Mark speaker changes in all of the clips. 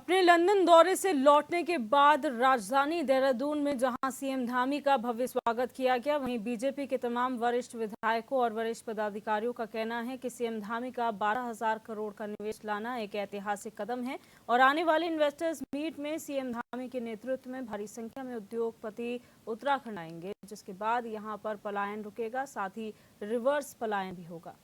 Speaker 1: अपने लंदन दौरे से लौटने के बाद राजधानी देहरादून में जहां सीएम धामी का भव्य स्वागत किया गया, वहीं बीजेपी के तमाम वरिष्ठ विधायकों और वरिष्ठ पदाधिकारियों का कहना है कि सीएम धामी का 12,000 करोड़ का निवेश लाना एक ऐतिहासिक कदम है और आने वाले इन्वेस्टर्स मीट में सीएम धामी के नेतृत्व में भारी संख्या में उद्योगपति उत्तराखंड आएंगे, जिसके बाद यहाँ पर पलायन रुकेगा, साथ ही रिवर्स पलायन भी होगा।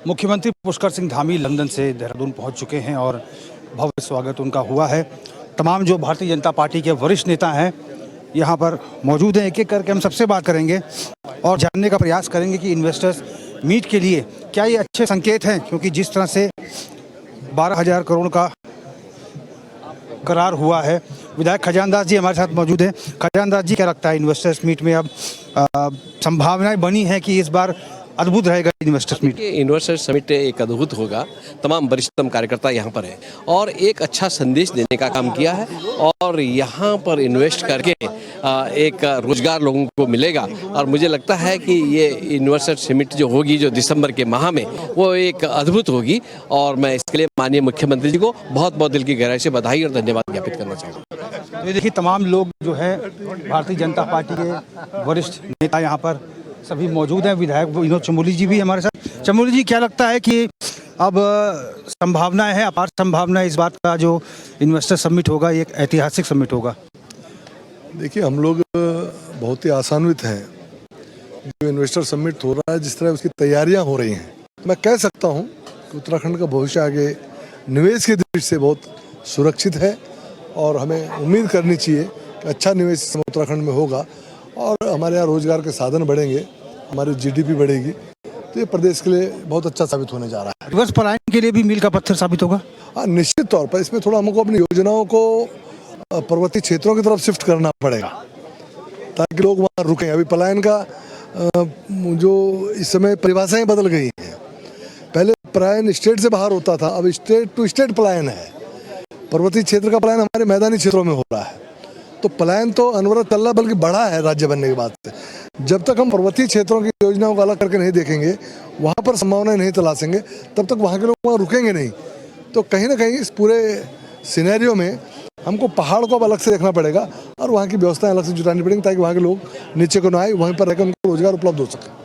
Speaker 2: मुख्यमंत्री पुष्कर सिंह धामी लंदन से देहरादून पहुंच चुके हैं और भव्य स्वागत उनका हुआ है। तमाम जो भारतीय जनता पार्टी के वरिष्ठ नेता हैं यहां पर मौजूद हैं। एक एक करके हम सबसे बात करेंगे और जानने का प्रयास करेंगे कि इन्वेस्टर्स मीट के लिए क्या ये अच्छे संकेत हैं, क्योंकि जिस तरह से 12,000 करोड़ का करार हुआ है। विधायक खजानदास जी हमारे साथ मौजूद हैं। खजानदास जी, क्या लगता है इन्वेस्टर्स मीट में अब संभावनाएं बनी है कि इस बार अद्भुत रहेगा इन्वेस्टर्स मीट?
Speaker 3: इन्वेस्टर समिट एक अद्भुत होगा। तमाम वरिष्ठतम कार्यकर्ता यहाँ पर हैं और एक अच्छा संदेश देने का काम किया है और यहाँ पर इन्वेस्ट करके एक रोजगार लोगों को मिलेगा और मुझे लगता है कि ये इन्वेस्टर समिट जो होगी, जो दिसंबर के माह में, वो एक अद्भुत होगी और मैं इसके लिए माननीय मुख्यमंत्री जी को बहुत बहुत दिल की गहराई से बधाई और धन्यवाद ज्ञापित करना चाहूँगा।
Speaker 2: तो ये देखिए, तमाम लोग जो है भारतीय जनता पार्टी के वरिष्ठ नेता यहाँ पर सभी मौजूद हैं। विधायक विनोद चमोली जी भी हमारे साथ। चमोली जी, क्या लगता है कि अब संभावनाएं हैं, अपार संभावनाएं इस बात का जो इन्वेस्टर समिट होगा एक ऐतिहासिक समिट होगा?
Speaker 4: देखिए, हम लोग बहुत ही आशान्वित हैं जो इन्वेस्टर समिट हो रहा है, जिस तरह उसकी तैयारियां हो रही हैं। मैं कह सकता हूं कि उत्तराखंड का भविष्य आगे निवेश की दृष्टि से बहुत सुरक्षित है और हमें उम्मीद करनी चाहिए कि अच्छा निवेश उत्तराखंड में होगा और हमारे यहाँ रोजगार के साधन बढ़ेंगे, हमारी जीडीपी बढ़ेगी, तो ये प्रदेश के लिए बहुत अच्छा साबित होने जा रहा है।
Speaker 2: रिवर्स पलायन के लिए भी मील का पत्थर साबित होगा?
Speaker 4: हाँ, निश्चित तौर पर इसमें थोड़ा हमको अपनी योजनाओं को पर्वतीय क्षेत्रों की तरफ शिफ्ट करना पड़ेगा ताकि लोग वहाँ रुकें। अभी पलायन का जो इस समय परिभाषाएं बदल गई हैं। पहले पलायन स्टेट से बाहर होता था, अब स्टेट टू स्टेट पलायन है। पर्वतीय क्षेत्र का पलायन हमारे मैदानी क्षेत्रों में हो रहा है, तो पलायन तो अनवरत चल रहा बल्कि बढ़ा है राज्य बनने के बाद से। जब तक हम पर्वतीय क्षेत्रों की योजनाओं को अलग करके नहीं देखेंगे, वहाँ पर संभावनाएं नहीं तलाशेंगे, तब तक वहाँ के लोग वहाँ रुकेंगे नहीं। तो कहीं ना कहीं इस पूरे सिनेरियो में हमको पहाड़ को अब अलग से देखना पड़ेगा और वहाँ की व्यवस्थाएं अलग से जुटानी पड़ेंगी ताकि वहाँ के लोग नीचे को न आए, वहीं पर रहकर उनको रोजगार उपलब्ध हो सके।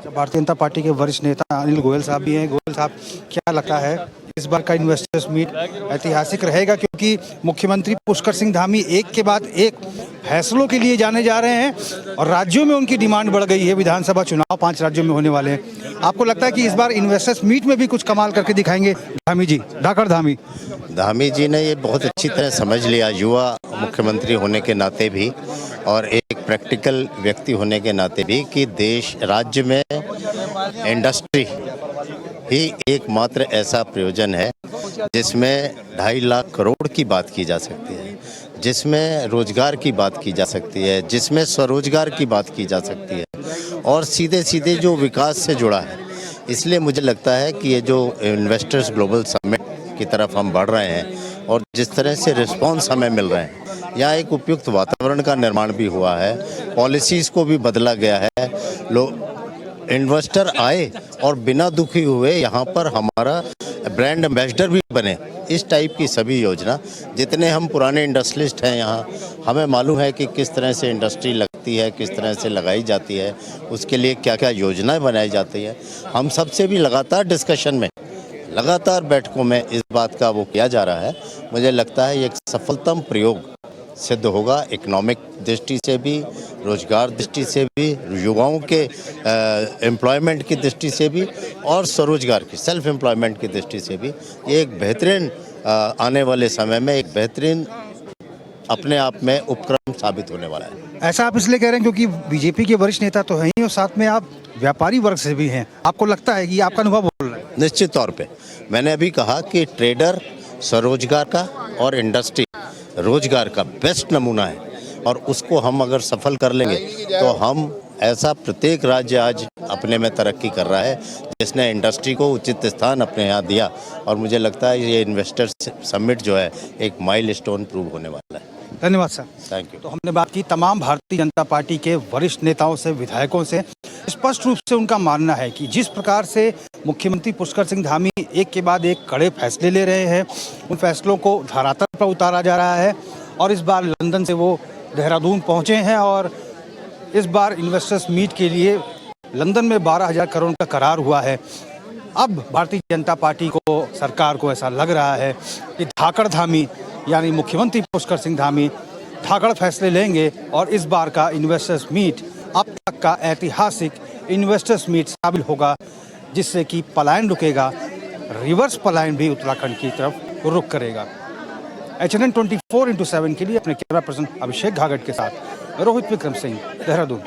Speaker 2: भारतीय जनता पार्टी के वरिष्ठ नेता अनिल गोयल साहब भी हैं। गोयल साहब, क्या लगता है इस बार का इन्वेस्टर्स मीट ऐतिहासिक रहेगा, क्योंकि मुख्यमंत्री पुष्कर सिंह धामी एक के बाद एक फैसलों के लिए जाने जा रहे हैं और राज्यों में उनकी डिमांड बढ़ गई है। विधानसभा चुनाव 5 राज्यों में होने वाले हैं। आपको लगता है कि इस बार इन्वेस्टर्स मीट में भी कुछ कमाल करके दिखाएंगे धामी जी? धाकड़ धामी
Speaker 5: जी ने ये बहुत अच्छी तरह समझ लिया, युवा मुख्यमंत्री होने के नाते भी और एक प्रैक्टिकल व्यक्ति होने के नाते भी, कि देश राज्य में इंडस्ट्री ही एकमात्र ऐसा प्रयोजन है जिसमें 2.5 लाख करोड़ की बात की जा सकती है, जिसमें रोजगार की बात की जा सकती है, जिसमें स्वरोजगार की बात की जा सकती है और सीधे सीधे जो विकास से जुड़ा है। इसलिए मुझे लगता है कि ये जो इन्वेस्टर्स ग्लोबल समिट की तरफ हम बढ़ रहे हैं और जिस तरह से रिस्पॉन्स हमें मिल रहे हैं, यहाँ एक उपयुक्त वातावरण का निर्माण भी हुआ है, पॉलिसीज़ को भी बदला गया है, लोग इन्वेस्टर आए और बिना दुखी हुए यहाँ पर हमारा ब्रांड एम्बेसडर भी बने। इस टाइप की सभी योजना, जितने हम पुराने इंडस्ट्रियलिस्ट हैं यहाँ, हमें मालूम है कि किस तरह से इंडस्ट्री लगती है, किस तरह से लगाई जाती है, उसके लिए क्या क्या योजनाएं बनाई जाती है। हम सबसे भी लगातार डिस्कशन में, लगातार बैठकों में इस बात का वो किया जा रहा है। मुझे लगता है ये एक सफलतम प्रयोग सिद्ध होगा, इकोनॉमिक दृष्टि से भी, रोजगार दृष्टि से भी, युवाओं के एम्प्लॉयमेंट की दृष्टि से भी और स्वरोजगार की, सेल्फ एम्प्लॉयमेंट की दृष्टि से भी। ये एक बेहतरीन आने वाले समय में एक बेहतरीन अपने आप में उपक्रम साबित होने वाला है।
Speaker 2: ऐसा आप इसलिए कह रहे हैं क्योंकि बीजेपी के वरिष्ठ नेता तो हैं ही और साथ में आप व्यापारी वर्ग से भी हैं। आपको लगता है कि आपका अनुभव बोल रहा है?
Speaker 5: निश्चित तौर पे मैंने अभी कहा कि ट्रेडर स्वरोजगार का और इंडस्ट्री रोजगार का बेस्ट नमूना है और उसको हम अगर सफल कर लेंगे तो हम ऐसा प्रत्येक राज्य आज अपने में तरक्की कर रहा है जिसने इंडस्ट्री को उचित स्थान अपने यहाँ दिया और मुझे लगता है ये इन्वेस्टर समिट जो है एक माइलस्टोन प्रूव होने वाला है।
Speaker 2: धन्यवाद सर।
Speaker 5: Thank you.
Speaker 2: तो हमने बात की तमाम भारतीय जनता पार्टी के वरिष्ठ नेताओं से, विधायकों से। स्पष्ट रूप से उनका मानना है कि जिस प्रकार से मुख्यमंत्री पुष्कर सिंह धामी एक के बाद एक कड़े फैसले ले रहे हैं, उन फैसलों को धरातल पर उतारा जा रहा है। और इस बार लंदन से वो देहरादून पहुंचे हैं और इस बार इन्वेस्टर्स मीट के लिए लंदन में 12,000 करोड़ का करार हुआ है। अब भारतीय जनता पार्टी को, सरकार को ऐसा लग रहा है कि धाकड़ धामी यानी मुख्यमंत्री पुष्कर सिंह धामी धाकड़ फैसले लेंगे और इस बार का इन्वेस्टर्स मीट अब तक का ऐतिहासिक इन्वेस्टर्स मीट साबित होगा, जिससे कि पलायन रुकेगा, रिवर्स पलायन भी उत्तराखंड की तरफ रुख करेगा। HNN 24/7 के लिए अपने कैमरा पर्सन अभिषेक घागट के साथ रोहित विक्रम सिंह, देहरादून।